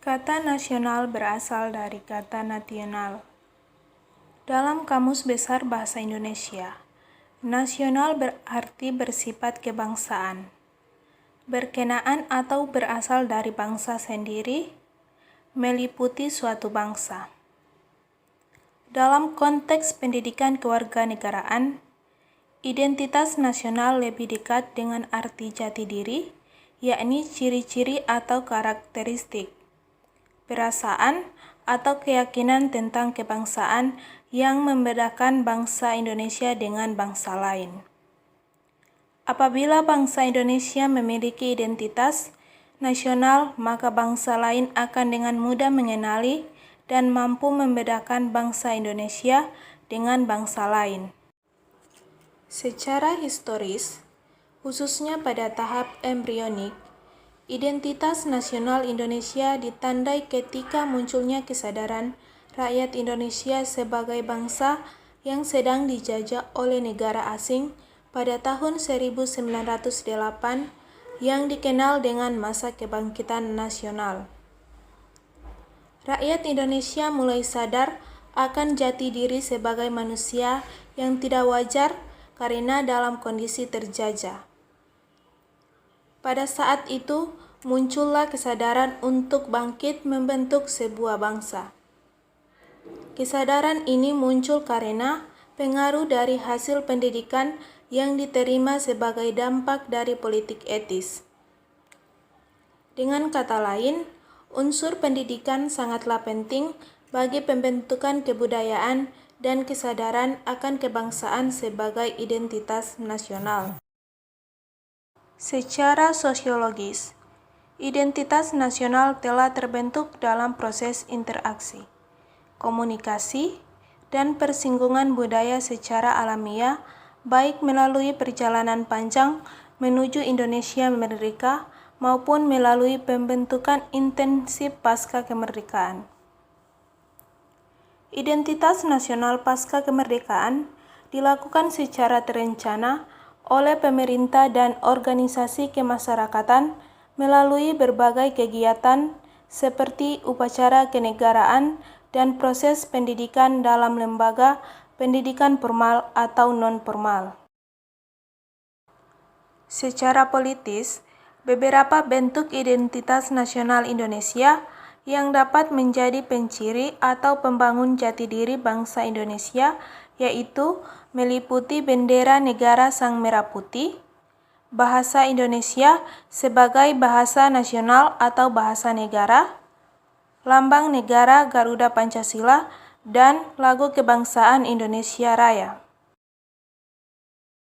Kata nasional berasal dari kata nasional. Dalam Kamus Besar Bahasa Indonesia, nasional berarti bersifat kebangsaan, berkenaan atau berasal dari bangsa sendiri, meliputi suatu bangsa. Dalam konteks pendidikan kewarganegaraan, identitas nasional lebih dekat dengan arti jati diri, yakni ciri-ciri atau karakteristik, perasaan atau keyakinan tentang kebangsaan yang membedakan bangsa Indonesia dengan bangsa lain. Apabila bangsa Indonesia memiliki identitas nasional, maka bangsa lain akan dengan mudah mengenali dan mampu membedakan bangsa Indonesia dengan bangsa lain. Secara historis, khususnya pada tahap embrionik, identitas nasional Indonesia ditandai ketika munculnya kesadaran rakyat Indonesia sebagai bangsa yang sedang dijajah oleh negara asing pada tahun 1908 yang dikenal dengan masa kebangkitan nasional. Rakyat Indonesia mulai sadar akan jati diri sebagai manusia yang tidak wajar karena dalam kondisi terjajah. Pada saat itu, muncullah kesadaran untuk bangkit membentuk sebuah bangsa. Kesadaran ini muncul karena pengaruh dari hasil pendidikan yang diterima sebagai dampak dari politik etis. Dengan kata lain, unsur pendidikan sangatlah penting bagi pembentukan kebudayaan dan kesadaran akan kebangsaan sebagai identitas nasional. Secara sosiologis, identitas nasional telah terbentuk dalam proses interaksi, komunikasi, dan persinggungan budaya secara alamiah, baik melalui perjalanan panjang menuju Indonesia merdeka maupun melalui pembentukan intensif pasca kemerdekaan. Identitas nasional pasca kemerdekaan dilakukan secara terencana oleh pemerintah dan organisasi kemasyarakatan melalui berbagai kegiatan seperti upacara kenegaraan dan proses pendidikan dalam lembaga pendidikan formal atau non-formal. Secara politis, beberapa bentuk identitas nasional Indonesia yang dapat menjadi penciri atau pembangun jati diri bangsa Indonesia yaitu meliputi bendera negara Sang Merah Putih, bahasa Indonesia sebagai bahasa nasional atau bahasa negara, lambang negara Garuda Pancasila, dan lagu kebangsaan Indonesia Raya.